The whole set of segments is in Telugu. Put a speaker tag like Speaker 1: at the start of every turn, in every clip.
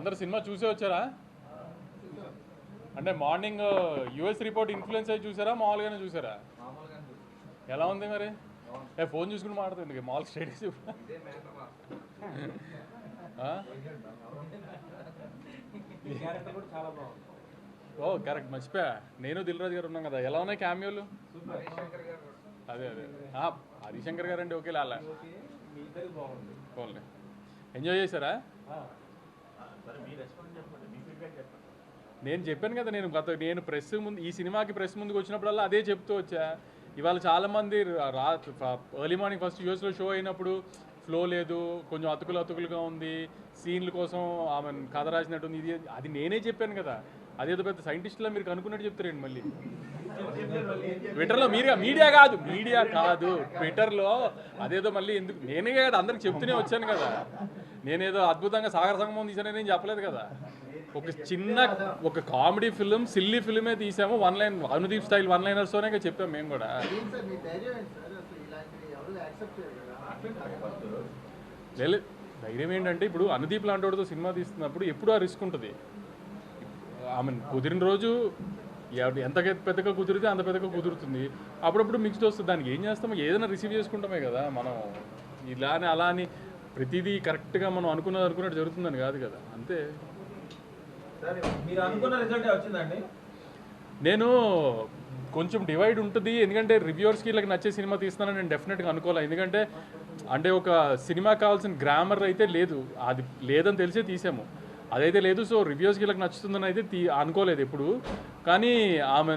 Speaker 1: అందరు సినిమా చూసే వచ్చారా? అంటే మార్నింగ్ యుఎస్ రిపోర్ట్ ఇన్ఫ్లుయెన్స్ అయ్యి చూసారా, మామూలుగానే చూసారా? ఎలా ఉంది మరి? ఫోన్ చూసుకుని మాట్లాడుతుంది మామూలు స్టేటస్. ఓ కరెక్ట్, మర్చిపోయా. నేను దిల్ రాజు గారు ఉన్నాం కదా. ఎలా ఉన్నాయి క్యామియోలు? అదే అదే హరిశంకర్ గారు అంటే ఓకే లాలా ఎంజాయ్ చేశారా? నేను చెప్పాను కదా, నేను ప్రెస్ ముందు, ఈ సినిమాకి ప్రెస్ ముందుకు వచ్చినప్పుడల్లా అదే చెప్తూ వచ్చా. ఇవాళ చాలామంది ఎర్లీ మార్నింగ్ ఫస్ట్ యూఎస్లో షో అయినప్పుడు ఫ్లో లేదు, కొంచెం అతుకులుగా ఉంది, సీన్ల కోసం ఆమె కథ రాసినట్టుంది, ఇది అది నేనే చెప్పాను కదా. అదేదో పెద్ద సైంటిస్టులా మీరు కనుక్కున్నట్టు చెప్తారండి మళ్ళీ. ట్విట్టర్లో మీడియా కాదు ట్విట్టర్లో అదేదో మళ్ళీ ఎందుకు, నేనే కదా అందరికి చెప్తూనే వచ్చాను కదా. నేనేదో అద్భుతంగా సాగర సంగమం తీసానని నేను చెప్పలేదు కదా. ఒక కామెడీ ఫిలిం, సిల్లీ ఫిలిమే తీసాము, one line Anudeep style one లైనర్స్తోనే చెప్పాము మేము కూడా. ధైర్యం ఏంటంటే ఇప్పుడు అనుదీప్ లాంటి వాడితో సినిమా తీస్తున్నప్పుడు ఎప్పుడు ఆ రిస్క్ ఉంటుంది. కుదిరిన రోజు ఎంత పెద్దగా కుదిరితే అంత పెద్దగా కుదురుతుంది, అప్పుడప్పుడు మిక్స్డ్ వస్తుంది. దానికి ఏం చేస్తామో ఏదైనా రిసీవ్ చేసుకుంటామే కదా మనం. ఇలా అని అలా అని ప్రతిదీ కరెక్ట్గా మనం అనుకున్నట్టు జరుగుతుందని కాదు కదా, అంతే. నేను కొంచెం డివైడ్ ఉంటుంది, ఎందుకంటే రివ్యూవర్స్కి ఇలా నచ్చే సినిమా తీస్తున్నానని నేను డెఫినెట్గా అనుకోవాలి. ఎందుకంటే అంటే ఒక సినిమా కావాల్సిన గ్రామర్ అయితే లేదు, అది లేదని తెలిసే తీసాము, అదైతే లేదు. సో రివ్యూస్కి ఇలా నచ్చుతుందని అయితే అనుకోలేదు ఎప్పుడు. కానీ ఆమె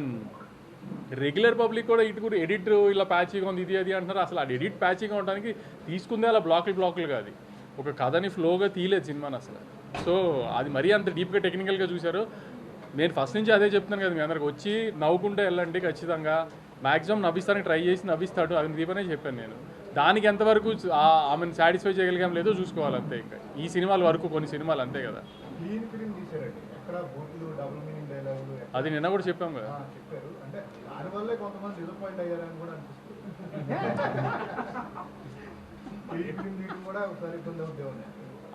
Speaker 1: రెగ్యులర్ పబ్లిక్ కూడా ఇటు కూడా ఎడిట్ ఇలా ప్యాచీగా ఉంది, ఇది అది అంటున్నారు. అసలు ఆ ఎడిట్ ప్యాచీగా ఉండడానికి తీసుకుందే అలా బ్లాకులు కాదు, ఒక కథని ఫ్లోగా తీయలేదు సినిమాని అసలు. సో అది మరీ అంత డీప్గా టెక్నికల్గా చూశారు. నేను ఫస్ట్ నుంచి అదే చెప్తున్నాను కదా, మీ అందరికి వచ్చి నవ్వుకుంటే వెళ్ళండి, ఖచ్చితంగా మ్యాక్సిమం నవ్విస్తానికి ట్రై చేసి నవ్విస్తాడు అని దీపనే చెప్పాను నేను. దానికి ఎంతవరకు ఆమెను సాటిస్ఫై చేయగలిగాం లేదో చూసుకోవాలి అంతే. ఇంకా ఈ సినిమాల వరకు కొన్ని సినిమాలు అంతే కదా. అది నిన్న కూడా చెప్పాం కదా.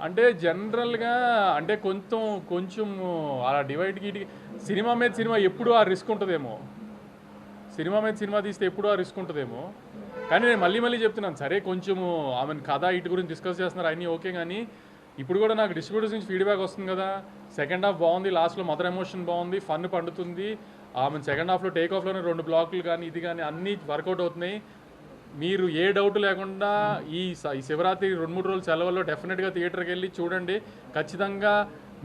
Speaker 1: అంటే జనరల్గా అంటే కొంచెం అలా డివైడ్కి సినిమా మీద సినిమా ఎప్పుడు ఆ రిస్క్ ఉంటుందేమో, సినిమా మీద సినిమా తీస్తే ఎప్పుడు ఆ రిస్క్ ఉంటుందేమో. కానీ నేను మళ్ళీ చెప్తున్నాను, సరే కొంచెము ఆమె కథ ఇటు గురించి డిస్కస్ చేస్తున్నారు అన్నీ ఓకే, కానీ ఇప్పుడు కూడా నాకు డిస్ట్రిబ్యూటర్స్ నుంచి ఫీడ్బ్యాక్ వస్తుంది కదా. సెకండ్ హాఫ్ బాగుంది, లాస్ట్లో మదర్ ఎమోషన్ బాగుంది, ఫన్ పండుతుంది. ఆమె సెకండ్ హాఫ్లో టేక్ ఆఫ్లోనే 2 బ్లాకులు కానీ ఇది కానీ అన్నీ వర్కౌట్ అవుతున్నాయి. మీరు ఏ డౌట్ లేకుండా ఈ శివరాత్రి 2-3 రోజుల సెలవుల్లో డెఫినెట్గా థియేటర్కి వెళ్ళి చూడండి. ఖచ్చితంగా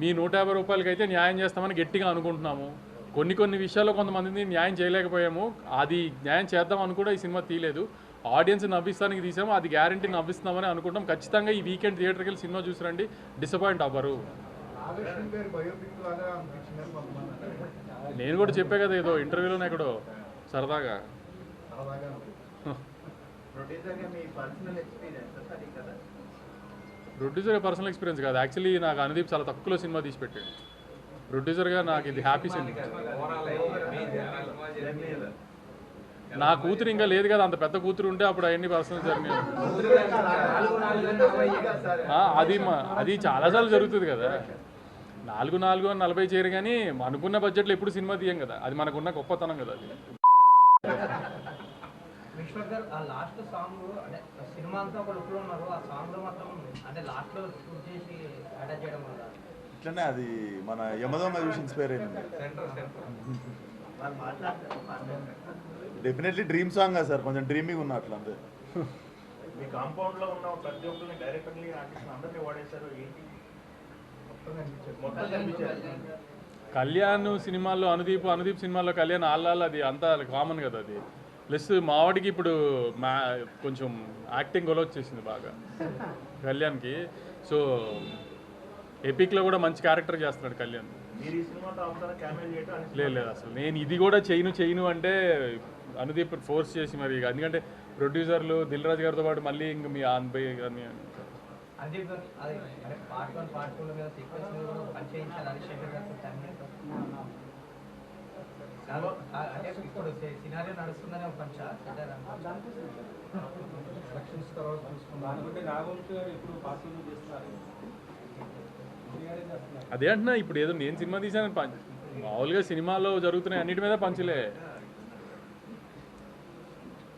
Speaker 1: మీ 150 రూపాయలకి అయితే న్యాయం చేస్తామని గట్టిగా అనుకుంటున్నాము. కొన్ని విషయాల్లో కొంతమందిని న్యాయం చేయలేకపోయాము, అది న్యాయం చేద్దాం అని కూడా ఈ సినిమా తీయలేదు. ఆడియన్స్ నవ్విస్తానికి తీసాము, అది గ్యారంటీ నవ్విస్తున్నామని అనుకుంటాం. ఖచ్చితంగా ఈ వీకెండ్ థియేటర్కి వెళ్ళి సినిమా చూసి రండి, డిసప్పాయింట్ అవ్వరు. నేను కూడా చెప్పే కదా ఏదో ఇంటర్వ్యూలోనే ఎక్కడో సరదాగా. ప్రొడ్యూసర్గా పర్సనల్ ఎక్స్పీరియన్స్ కాదు, యాక్చువల్లీ నాకు అనుదీప్ చాలా తక్కువలో సినిమా తీసి పెట్టాడు. ప్రొడ్యూసర్గా నాకు ఇది హ్యాపీ సినిమా. నా కూతురు ఇంకా లేదు కదా, అంత పెద్ద కూతురు ఉంటే అప్పుడు అవన్నీ పర్సనల్ జరిగినాయి. అది చాలాసార్లు జరుగుతుంది కదా. 4-40 చేయరు, కానీ అనుకున్న బడ్జెట్లో ఎప్పుడు సినిమా తీయం కదా, అది మనకున్న గొప్పతనం కదా. అది
Speaker 2: ఇట్లనే అది మన యమదొంగ చూసి ఇన్స్పైర్ అయింది. డెఫినెట్లీ డ్రీమ్ సాంగ్ కదా సార్, కొంచెం డ్రీమింగ్ ఉన్న అట్లా అంతే.
Speaker 3: మీ కాంపౌండ్ లో ఉన్న ప్రతి ఒక్కరిని డైరెక్టర్ని ఆర్టిస్ట్ అందరినీ వాడేశారు. ఏంటి
Speaker 1: కళ్యాణ్ సినిమాల్లో అనుదీప్ సినిమాల్లో కళ్యాణ్ ఆళ్ళ అది అంతా కామన్ కదా. అది ప్లస్ మావాడికి ఇప్పుడు కొంచెం యాక్టింగ్ గొలవ వచ్చేసింది బాగా కళ్యాణ్కి. సో ఎపిక్లో కూడా మంచి క్యారెక్టర్ చేస్తున్నాడు కళ్యాణ్. లేదు అసలు నేను ఇది కూడా చేయను అంటే అనుదీప్ ఫోర్స్ చేసి మరి, ఎందుకంటే ప్రొడ్యూసర్లు దిల్ రాజు గారితో పాటు మళ్ళీ ఇంక మీ ఆన్బై కానీ అదే అంటున్నా, ఇప్పుడు ఏదో నేను సినిమా తీసాను మామూలుగా సినిమాలో జరుగుతున్నాయి అన్నిటి మీద పంచులే.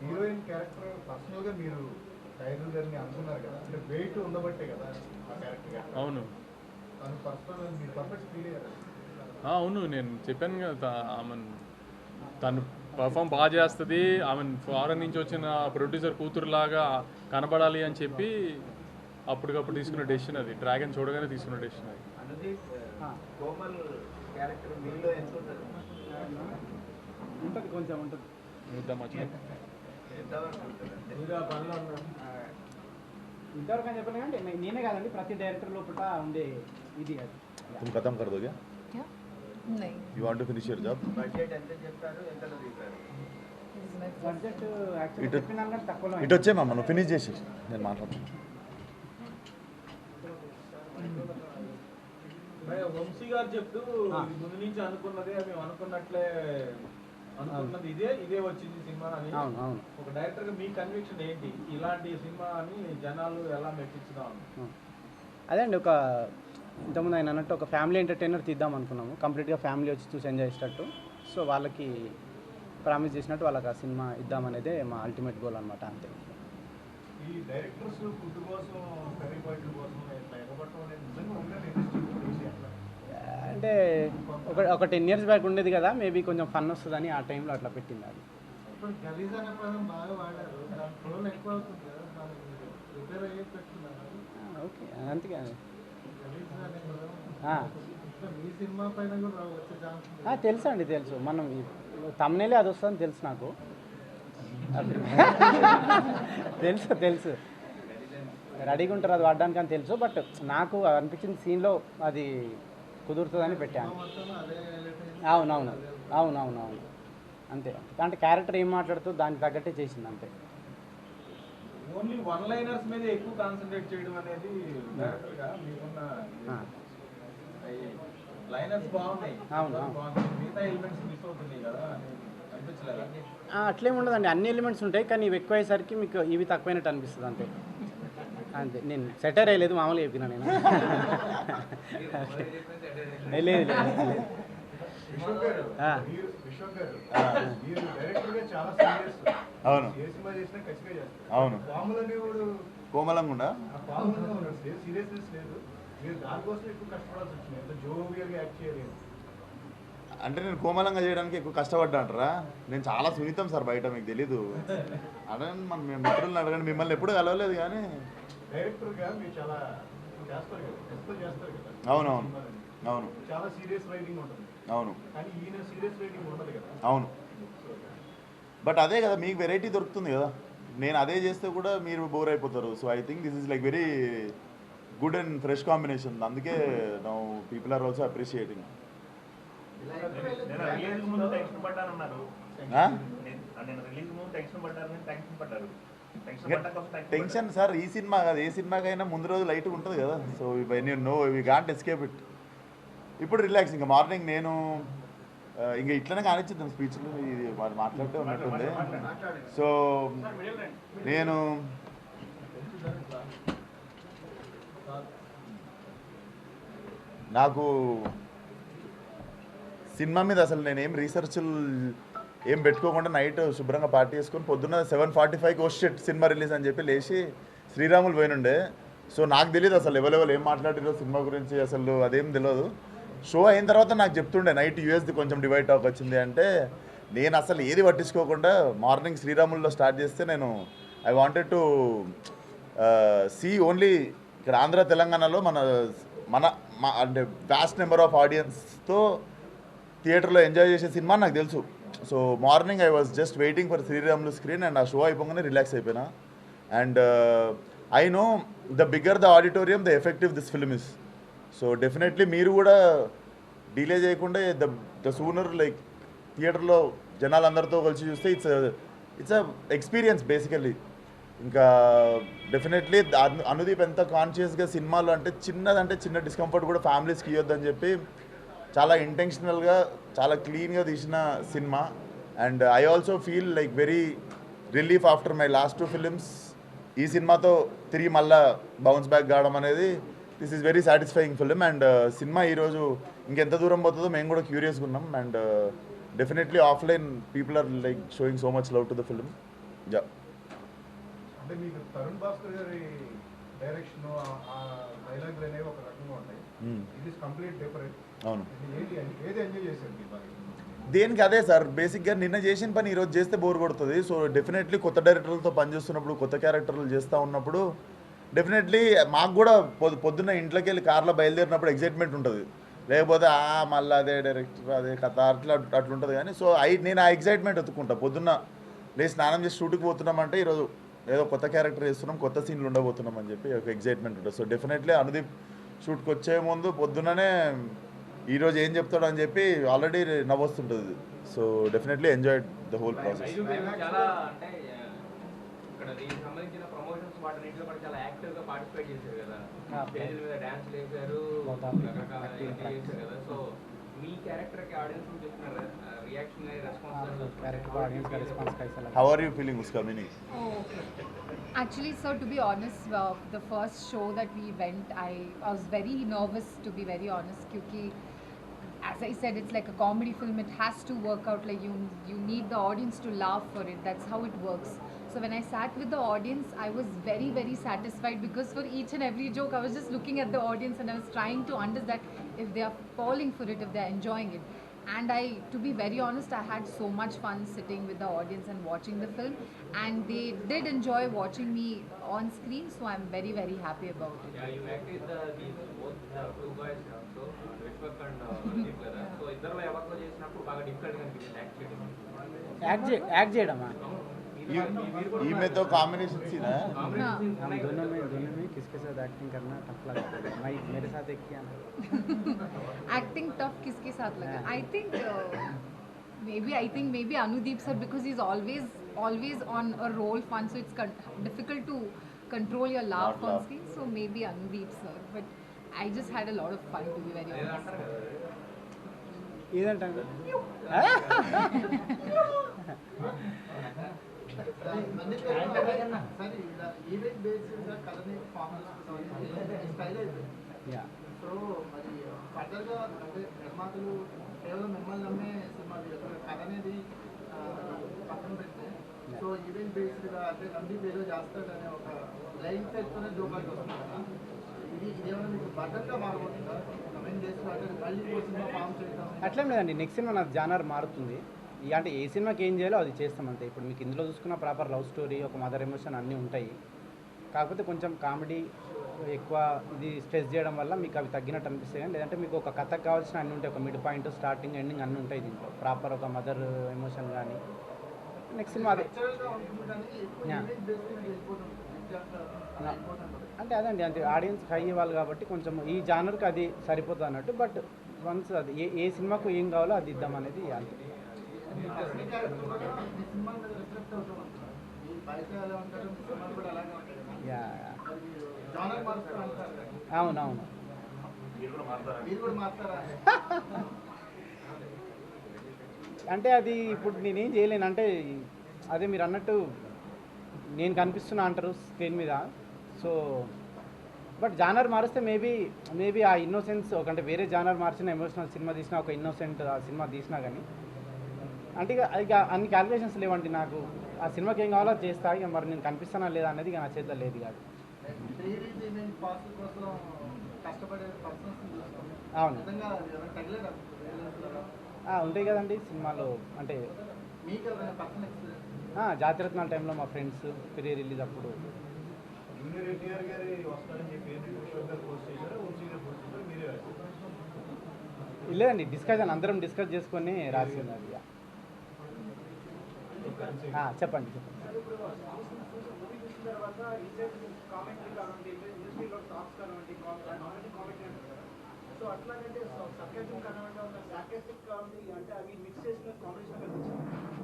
Speaker 3: హీరోయిన్ క్యారెక్టర్ పర్సనల్గా మీరు టైగర్ గారిని అనుకున్నారు కదా, అంటే వెయిట్ ఉండబట్టే కదా ఆ క్యారెక్టర్.
Speaker 1: అవును
Speaker 3: తను పర్సనల్ మీరు పర్ఫెక్ట్ ఫీల్ అయ్యారు.
Speaker 1: అవును, నేను చెప్పాను కదా ఆమె తను పర్ఫామ్ బాగా చేస్తుంది, ఆమె ఫారెన్ నుంచి వచ్చిన ప్రొడ్యూసర్ కూతురులాగా కనబడాలి అని చెప్పి అప్పటికప్పుడు తీసుకున్న డెసిషన్ అది. డ్రాగన్ చూడగానే తీసుకున్న డెసిషన్ అది.
Speaker 3: కోమల్ క్యారెక్టర్ మీలో ఎంత ఉంటుంది?
Speaker 4: ఉంటుంది, కొంచెం ఉంటుంది. ఇంతవరకు అని చెప్పాను కానీ నేనే కాదండి, ప్రతి డైరెక్టర్ లోపల ఉండే ఇది అది.
Speaker 2: तुम खत्म कर दोगे?
Speaker 5: क्या? नहीं.
Speaker 2: You want to finish your job?
Speaker 3: Budget ఎంత చెప్పారు, ఎంత తీశారు?
Speaker 5: This is my first.
Speaker 4: Budget actually చెప్పిన దానికంటే తక్కువలో
Speaker 2: ఇటు వచ్చేమమ్మా, నువ్వు ఫినిష్ చేసి నేను మాట్లాడుతాను.
Speaker 6: వంశీ గారు చెప్తూ ఇది ముందు నుంచి అనుకున్నదే, మేము అనుకున్నట్లే అనుకున్నది ఇదే వచ్చింది సినిమా అని.
Speaker 4: అవును అవును.
Speaker 6: ఒక డైరెక్టర్ గా మీ కన్విక్షన్ ఏంటి, ఇలాంటి సినిమా అని జనాలు ఎలా మెప్పించుదాం?
Speaker 4: అదే అండి, ఒక ఇంతకుముందు ఆయన అన్నట్టు ఒక ఫ్యామిలీ ఎంటర్టైనర్ తీద్దాం అనుకున్నాము, కంప్లీట్గా ఫ్యామిలీ వచ్చి చూసి ఎంజాయ్ చేసేటట్టు. సో వాళ్ళకి ప్రామిస్ చేసినట్టు వాళ్ళకి ఆ సినిమా ఇద్దామనేదే మా అల్టిమేట్ గోల్ అనమాట. అంతే.
Speaker 3: ఈ డైరెక్టర్స్ ఫుడ్ కోసం, కర్రీ పాయింట్ల కోసం ఇట్లా ఎగబడటం అనేది నిజంగా ఉండదు ఇండస్ట్రీ అట్లా.
Speaker 4: అంటే ఒక 10 years బ్యాక్ ఉండేది కదా, మేబీ కొంచెం ఫన్ వస్తుందని ఆ టైంలో అట్లా పెట్టింది అది.
Speaker 3: ఇప్పుడు గలీజ్ అనే పదం బాగా వాడారు, దాని ట్రోల్ ఎక్కువ అవుతుంది కదా, దానికి రిపేర్ అయ్యి పెట్టుకున్నారు.
Speaker 4: ఓకే, అందుకే
Speaker 3: గలీజ్ అనే పదం మీ సినిమా పైన కూడా వచ్చే ఛాన్స్
Speaker 4: తెలుసు అండి, తెలుసు. మనం తమ్నేలే అది వస్తుందని తెలుసు నాకు. తెలుసు రెడీగా ఉంటారు అది వాడడానికి అని తెలుసు. బట్ నాకు అనిపించిన సీన్లో అది కుదురుతుందని పెట్టాను. అవునవును అంతే. అంటే క్యారెక్టర్ ఏం మాట్లాడుతూ దానికి తగ్గట్టే చేసింది అంతే.
Speaker 6: ఓన్లీ వన్ లైనర్స్ మీద ఎక్కువ కాన్సన్ట్రేట్ చేయడం అనేది డైరెక్టర్ గా మీకున్న లైనర్స్ బాగున్నాయి.
Speaker 4: అవును.
Speaker 6: మిగతా ఎలిమెంట్స్ మిస్ అవుతున్నాయి కదా అనిపించలేదా?
Speaker 4: అట్లేం ఉండదండి, అన్ని ఎలిమెంట్స్ ఉంటాయి, కానీ ఇవి ఎక్కువ అయ్యేసరికి మీకు ఇవి తక్కువైనట్టు అనిపిస్తుంది అంతే. అంతే. నేను సెటర్ అయ్యలేదు, మామూలుగా చెప్పినా నేను. లేదు.
Speaker 3: విశ్వక్ గారు మీరు డైరెక్టర్ గా చాలా సీరియస్.
Speaker 2: అవును
Speaker 3: ఏ సినిమా చేసినా ఖచ్చితంగా చేస్తారు.
Speaker 2: అవును.
Speaker 3: పాములు అనేవాడు
Speaker 2: కోమలంగా ఉండా?
Speaker 3: పాములుగా ఉన్నాడు, సీరియస్నెస్ లేదు. మీరు దానికోసం ఎక్కువ కష్టపడాల్సి వచ్చింది, ఎంత జోవియల్గా యాక్ట్ చేయలేదు.
Speaker 2: అంటే నేను కోమలంగా చేయడానికి ఎక్కువ కష్టపడ్డా అంటారా? నేను చాలా సున్నితం సార్ బయట, మీకు తెలీదు. అడగండి, మనం మేము మిత్రులను అడగండి, మిమ్మల్ని ఎప్పుడు కలవలేదు కానీ.
Speaker 3: డైరెక్టర్గా మీరు చాలా చేస్తారు కదా, ఎక్స్ప్లెయిన్ చేస్తారు కదా.
Speaker 2: అవును
Speaker 3: చాలా సీరియస్ రైటింగ్ ఉంటుంది.
Speaker 2: అవును
Speaker 3: కానీ ఈయన సీరియస్ రైటింగ్ ఉండదు కదా.
Speaker 2: అవును. బట్ అదే కదా, మీకు వెరైటీ దొరుకుతుంది కదా. నేను అదే చేస్తే కూడా మీరు బోర్ అయిపోతారు. So I think this is like very good and fresh combination. అందుకే now people are also appreciating.
Speaker 3: నేను రిలీజ్ ముందు టెన్షన్ పడ్డానన్నారు. నేను రిలీజ్ ముందు టెన్షన్ పడ్డారని టెన్షన్ పడ్డారు.
Speaker 2: టెన్షన్ సార్ ఈ సినిమా కాదు, ఏ సినిమాకైనా ముందు రోజు లైట్గా ఉంటుంది కదా. So no we can't escape it. ఇప్పుడు రిలాక్స్. ఇంకా మార్నింగ్ నేను ఇంకా ఇట్లనే కానిచ్చిద్దాం స్పీచ్లు, ఇది మాట్లాడితే ఉన్నట్టుంది. సో నేను నాకు సినిమా మీద అసలు నేనేం రీసెర్చ్లు ఏం పెట్టుకోకుండా నైట్ శుభ్రంగా పార్టీ చేసుకొని పొద్దున్న 7:45కి షిట్ సినిమా రిలీజ్ అని చెప్పి లేచి శ్రీరాములు పోయినుండే. సో నాకు తెలియదు అసలు ఎవరెవరు ఏం మాట్లాడారో సినిమా గురించి, అసలు అదేం తెలియదు. షో అయిన తర్వాత నాకు చెప్తుండే నైట్ యూఎస్ది కొంచెం డివైడ్ టాక్ వచ్చింది అంటే, నేను అసలు ఏది పట్టించుకోకుండా మార్నింగ్ శ్రీరాముల్లో స్టార్ట్ చేస్తే నేను I wanted to see only ఇక్కడ ఆంధ్ర తెలంగాణలో మన అంటే వ్యాస్ట్ నెంబర్ ఆఫ్ ఆడియన్స్తో థియేటర్లో ఎంజాయ్ చేసే సినిమా నాకు తెలుసు. So morning I was just waiting for Sriramulu screen and ఆ షో అయిపోగానే రిలాక్స్ అయిపోయినా. And I know the bigger the auditorium the effective this film is. So definitely మీరు కూడా డిలే చేయకుండా ద సూనర్ లైక్ థియేటర్లో జనాలందరితో కలిసి చూస్తే ఇట్స్ అ ఎక్స్పీరియన్స్ బేసికల్లీ. ఇంకా డెఫినెట్లీ అనుదీప్ ఎంత కాన్షియస్గా సినిమాలు అంటే చిన్న డిస్కంఫర్ట్ కూడా ఫ్యామిలీస్కి ఇవ్వద్దని చెప్పి చాలా ఇంటెన్షనల్గా చాలా క్లీన్గా తీసిన cinema. And I also feel like very relief after my last 2 films. ఈ సినిమాతో తిరిగి మళ్ళా బౌన్స్ బ్యాక్ కావడం అనేది this is very satisfying film and cinema ఈరోజు ఇంకెంత దూరం పోతుందో మేము కూడా క్యూరియస్గా ఉన్నాం and definitely offline people are like showing so much love to the film yeah.
Speaker 7: అంటే మీకు తరుణ్ భాస్కర్ గారి డైరెక్షన్ ఆ డైలాగులు అనేవి ఒక రకంగా ఉంటాయి. It is complete different.
Speaker 2: అవును.
Speaker 7: ఏది ఎంజాయ్ చేశారు మీరు బాగా?
Speaker 2: దేనికి అదే సార్, బేసిక్గా నిన్న చేసిన పని ఈరోజు చేస్తే బోర్ కొడుతుంది. సో డెఫినెట్లీ కొత్త డైరెక్టర్లతో పనిచేస్తున్నప్పుడు కొత్త క్యారెక్టర్లు చేస్తూ ఉన్నప్పుడు డెఫినెట్లీ మాకు కూడా పొద్దున్న ఇంట్లోకి వెళ్ళి కార్లో బయలుదేరినప్పుడు ఎగ్జైట్మెంట్ ఉంటుంది. లేకపోతే మళ్ళీ అదే డైరెక్టర్ అదే కథ అట్లుంటుంది కానీ సో నేను ఆ ఎగ్జైట్మెంట్ ఎత్తుకుంటా. పొద్దున్న లేదు స్నానం చేసి షూట్కి పోతున్నామంటే ఈరోజు ఏదో కొత్త క్యారెక్టర్ చేస్తున్నాం, కొత్త సీన్లు ఉండబోతున్నాం అని చెప్పి ఒక ఎగ్జైట్మెంట్ ఉంటుంది. సో డెఫినెట్లీ అనుదీప్ షూట్కి వచ్చే ముందు పొద్దున్ననే ఈరోజు ఏం చెప్తాడు అని చెప్పి ఆల్రెడీ నవ్వొస్తుంటుంది. So definitely enjoy the whole process.
Speaker 8: చాలా అంటే ఇక్కడ దీనికి సంబంధించిన ప్రమోషన్స్ వాటిలో కూడా చాలా యాక్టివ్ గా పార్టిసిపేట్ చేశారు కదా, స్టేజ్ మీద డాన్స్ చేశారు, రకరకాల చేశారు కదా. సో మీ క్యారెక్టర్ కి ఆడియన్స్ చెప్తున్నారు రియాక్షన్ రెస్పాన్స్
Speaker 4: క్యారెక్టర్ ఆడియన్స్ का रिस्पांस कैसा लगा?
Speaker 2: How are you feeling uska meaning?
Speaker 5: Oh, actually, sir, to be honest, the first show that we went, I was very nervous, to be very honest, because as I said, it's like a comedy film. It has to work out. Like you need the audience to laugh for it. That's how it works. So when I sat with the audience, I was very, very satisfied because for each and every joke, I was just looking at the audience and I was trying to understand if they are falling for it, if they are enjoying it. And to be very honest, I had so much fun sitting with the audience and watching the film, and they did enjoy watching me on screen. So I'm very, very happy about it.
Speaker 8: Yeah, you acted these both two guys also, Vishwak and Deep కదా. సో ఇద్దరు ఎవరితో చేసినప్పుడు బాగా డిఫికల్ట్ గా అనిపించింది
Speaker 4: యాక్ట్ చేయడమా?
Speaker 2: ఈమెతో కాంబినేషన్ సీనా?
Speaker 4: हम दोनों में किसके साथ एक्टिंग करना टफ लगता है? मैं मेरे साथ एक किया ना.
Speaker 5: Acting tough किसके साथ लगा? I think maybe Anudeep sir, because he's always on a roll fun, so it's difficult to control your laugh on screen. So maybe Anudeep sir, but I just had a lot of fun, to be very honest.
Speaker 4: ఇదంటే యా.
Speaker 9: సో మరి ఫర్దర్గా అంటే నిర్మాతలు కేవలం మిమ్మల్ని నమ్మే సినిమా కథ అనేది పక్కన పెడితే సో ఈవెంట్ బేస్డ్గా అంటే రందీప్ ఏదో చేస్తాడనే ఒక లైన్ సెట్తోనే జోకాకి వస్తుంది కదా. ఇదేమైనా మీకు బడ్జెట్గా మారబోతుందా కమింగ్ డేస్లో? అంటే మళ్ళీ ఇంకో సినిమా ఫామ్ చేయడం
Speaker 4: అట్లేం లేదండి, నెక్స్ట్ సినిమా నాకు జానర్ మారుతుంది. అంటే ఏ సినిమాకి ఏం చేయాలో అది చేస్తాం అంతే. ఇప్పుడు మీకు ఇందులో చూసుకున్న ప్రాపర్ లవ్ స్టోరీ, ఒక మదర్ ఎమోషన్ అన్నీ ఉంటాయి. కాకపోతే కొంచెం కామెడీ ఎక్కువ ఇది స్ట్రెస్ చేయడం వల్ల మీకు అవి తగ్గినట్టు అనిపిస్తాయి. కానీ లేదంటే మీకు ఒక కథకు కావాల్సిన అన్నీ ఉంటాయి. ఒక మిడ్ పాయింట్, స్టార్టింగ్, ఎండింగ్ అన్నీ ఉంటాయి దీంట్లో. ప్రాపర్ ఒక మదర్ ఎమోషన్ కానీ నెక్స్ట్ సినిమా అదే. అంటే అదండి, అంటే ఆడియన్స్ హై ఇవ్వాలి కాబట్టి కొంచెం ఈ జానర్కి అది సరిపోతుంది అన్నట్టు. బట్ వన్స్ అది ఏ సినిమాకు ఏం కావాలో అది ఇద్దామనేది అంతే. యా, అవునవును. అంటే అది ఇప్పుడు నేనేం చేయలేను. అంటే అదే మీరు అన్నట్టు నేను కనిపిస్తున్నా అంటారు స్క్రీన్ మీద. సో బట్ జానర్ మారిస్తే మేబీ ఆ ఇన్నోసెన్స్ అంటే వేరే జానర్ మార్చిన ఎమోషనల్ సినిమా తీసినా, ఒక ఇన్నోసెంట్ ఆ సినిమా తీసినా కానీ అంటే ఇక అన్ని క్యాలిక్యులేషన్స్ లేవండి నాకు. ఆ సినిమాకి ఏం కావాలో చేస్తా. ఇక మరి నేను కనిపిస్తానా లేదా అనేది ఇక నా చేతిలో లేదు కాదు. అవును, ఉంటాయి కదండి సినిమాలో. అంటే జాతిరత్నాల టైంలో మా ఫ్రెండ్స్ ప్రీ రిలీజ్ అప్పుడు
Speaker 7: జూనియర్ ఎన్టీఆర్ గారి వస్తారని చెప్పి విశ్వక్ గారు పోస్ట్ చేశారు, వంశీ గారు పోస్ట్ చేశారు, మీరే రాశారు?
Speaker 4: లేదండి, డిస్కషన్ అందరం డిస్కస్ చేసుకొని రాసింది అది. చెప్పండి.
Speaker 9: సో అట్లాగంటే సర్కాస్టిక్ కానివ్వండి, ఒక సార్కాస్టిక్ కామెడీ అంటే అవి మిక్స్ చేసిన కాంబినేషన్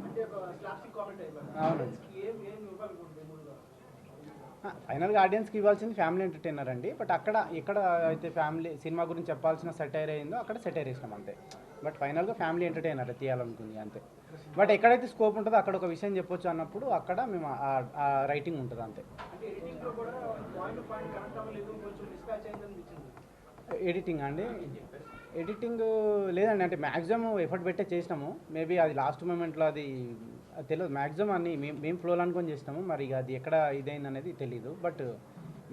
Speaker 9: అంటే ఒక స్లాప్స్టిక్ కామెడీ ఏం ఇవ్వాలనుకుంటుంది మూడుగా?
Speaker 4: ఫైనల్గా ఆడియన్స్కి ఇవ్వాల్సింది ఫ్యామిలీ ఎంటర్టైనర్ అండి. బట్ ఎక్కడ అయితే ఫ్యామిలీ సినిమా గురించి చెప్పాల్సిన సెటైర్ అయిందో అక్కడ సెటైర్ వేసినాం అంతే. బట్ ఫైనల్గా ఫ్యామిలీ ఎంటర్టైనర్ తీయాలనుకుంది అంతే. బట్ ఎక్కడైతే స్కోప్ ఉంటుందో అక్కడ ఒక విషయం చెప్పొచ్చు అన్నప్పుడు అక్కడ మేము ఆ రైటింగ్ ఉంటుంది అంతే.
Speaker 9: అంటే ఎడిటింగ్లో కూడా పాయింట్ కనెక్ట్ అవ్వలేదు, కొంచెం డిస్పాచ్ అయిందని అనిపించింది.
Speaker 4: ఎడిటింగ్ అండి, ఎడిటింగ్ లేదండి, అంటే మ్యాక్సిమం ఎఫర్ట్ పెట్టే చేసినాము. మేబీ అది లాస్ట్ మూమెంట్లో అది తెలియదు. మ్యాక్సిమం అన్ని మేము ఫ్లోలో అనుకొని చేసినాము. మరి ఇక అది ఎక్కడ ఇదైంది అనేది తెలీదు. బట్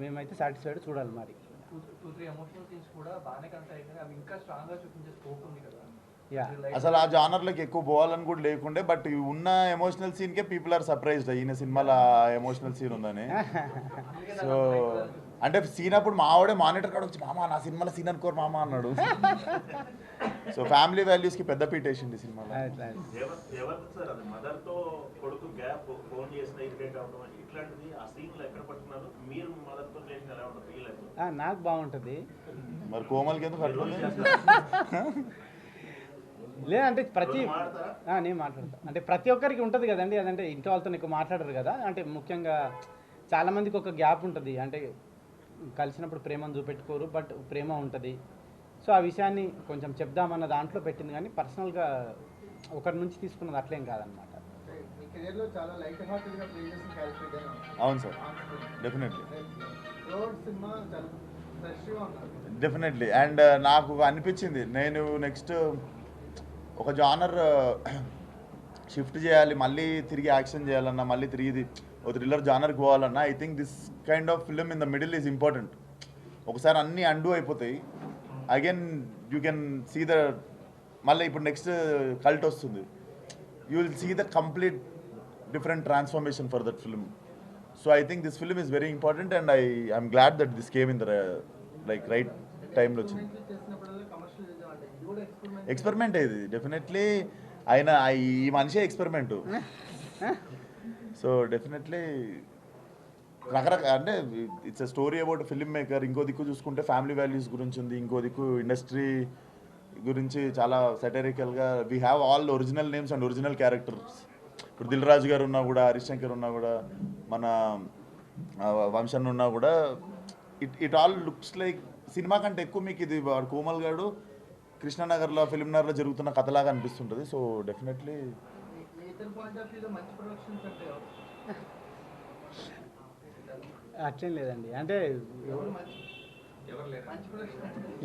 Speaker 4: మేమైతే సాటిస్ఫైడ్, చూడాలి మరి.
Speaker 10: 2-3 ఎమోషనల్ సీన్స్ కూడా బాగానే కనెక్ట్ అయ్యాయి, అవి ఇంకా స్ట్రాంగ్గా చూపించే స్కోప్ ఉంది కదా.
Speaker 4: యా,
Speaker 2: అసలు ఆ జానర్లోకి ఎక్కువ పోవాలని కూడా లేకుండే, బట్ ఉన్న ఎమోషనల్ సీన్కే పీపుల్ ఆర్ సర్ప్రైజ్డ్ ఈయన సినిమాలో ఎమోషనల్ సీన్ ఉందని. సో అంటే సీన్ అప్పుడు మా ఆవిడే మానిటర్ కాడ వచ్చి మామ నా సినిమాలో సీన్ అనుకోరు మామ అన్నాడు. సో ఫ్యామిలీ వాల్యూస్కి పెద్ద పీట వేసింది సినిమాలో.
Speaker 3: ఎవరు సార్ అది మదర్తో కొడుకు గ్యాప్ ఫోన్ చేసిన ఇరిటేట్ అవ్వడం ఇట్లాంటిది ఆ సీన్లో ఎక్కడ పట్టుకున్నారు మీరు? మదర్తో చేసిన ఎలా ఉంటుంది ఫీల్ అవుతుంది?
Speaker 4: నాకు బాగుంటుంది.
Speaker 2: మరి కోమల్కి ఎందుకు అట్లా?
Speaker 4: లేదంటే నేను మాట్లాడతాను అంటే ప్రతి ఒక్కరికి ఉంటుంది కదండి. అదంటే ఇంట్లో వాళ్ళతో ఎక్కువ మాట్లాడరు కదా. అంటే ముఖ్యంగా చాలామందికి ఒక గ్యాప్ ఉంటుంది, అంటే కలిసినప్పుడు ప్రేమను చూపెట్టుకోరు, బట్ ప్రేమ ఉంటుంది. సో ఆ విషయాన్ని కొంచెం చెప్దామన్న దాంట్లో పెట్టింది, కానీ పర్సనల్గా ఒకరి నుంచి తీసుకున్నది అట్లేం కాదనమాట.
Speaker 9: మీ కెరీర్లో చాలా లైట్ హార్టెడ్గా ప్లే చేసిన క్యారెక్టర్.
Speaker 2: అవును సార్, డెఫినెట్లీ
Speaker 9: సినిమా చాలా ఫ్రెష్గా ఉన్నారు.
Speaker 2: డెఫినెట్లీ. అండ్ నాకు అనిపించింది నేను నెక్స్ట్ ఒక జానర్ షిఫ్ట్ చేయాలి, మళ్ళీ తిరిగి యాక్షన్ చేయాలన్నా, మళ్ళీ తిరిగి ఒక థ్రిల్లర్ జానర్కి పోవాలన్నా, I think this kind of film in the middle is important. ఒకసారి అన్నీ అండూ అయిపోతాయి, again you can see the మళ్ళీ ఇప్పుడు నెక్స్ట్ కల్ట్ వస్తుంది, you will see the complete different transformation for that film. So I think this film is very important and I'm glad that this came in the like right టైంలో వచ్చింది. ఎక్స్పెరిమెంట్ ఇది డెఫినెట్లీ. ఆయన ఈ మనిషే ఎక్స్పెరిమెంటు. సో డెఫినెట్లీ రకరకాల అంటే it's a story about film maker. ఇంకో దిక్కు చూసుకుంటే ఫ్యామిలీ వాల్యూస్ గురించి ఉంది, ఇంకో దిక్కు ఇండస్ట్రీ గురించి చాలా సెటరికల్గా. We have all original names and original characters. ఇప్పుడు దిల్ రాజు గారు ఉన్నా కూడా, హరీష్ శంకర్ ఉన్నా కూడా, మన వంశన్ ఉన్నా కూడా, it all looks like cinema కంటే ఎక్కువ మీకు ఇది కోమల్ గారు కృష్ణానగర్లో ఫిల్మ్నగర్లో జరుగుతున్న కథలాగా అనిపిస్తుంటుంది. సో డెఫినెట్లీ
Speaker 4: అట్లేం లేదండి, అంటే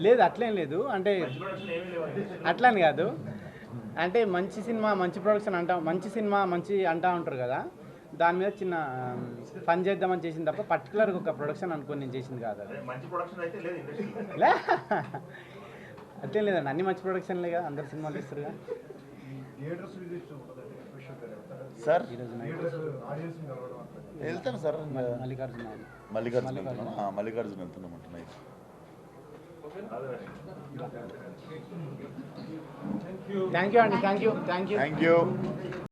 Speaker 4: లేదు అట్లేం లేదు, అంటే అట్లని కాదు, అంటే మంచి సినిమా మంచి ప్రొడక్షన్ మంచి సినిమా మంచి అంటా ఉంటారు కదా, దాని మీద చిన్న పని చేద్దామని చేసింది తప్ప పర్టికులర్గా ఒక ప్రొడక్షన్ అనుకుని నేను చేసింది కాదు. లే అట్లేం లేదండి, అన్ని మంచి ప్రొడక్షన్లే కదా, అందరు సినిమాలు తీస్తారుగా.
Speaker 2: సార్
Speaker 4: ఈరోజు
Speaker 2: వెళ్తాను సార్,
Speaker 4: మల్లికార్జున
Speaker 2: మల్లికార్జున వెళ్తున్నాం అంటున్నాయి.
Speaker 4: థ్యాంక్ యూ అండి, థ్యాంక్ యూ.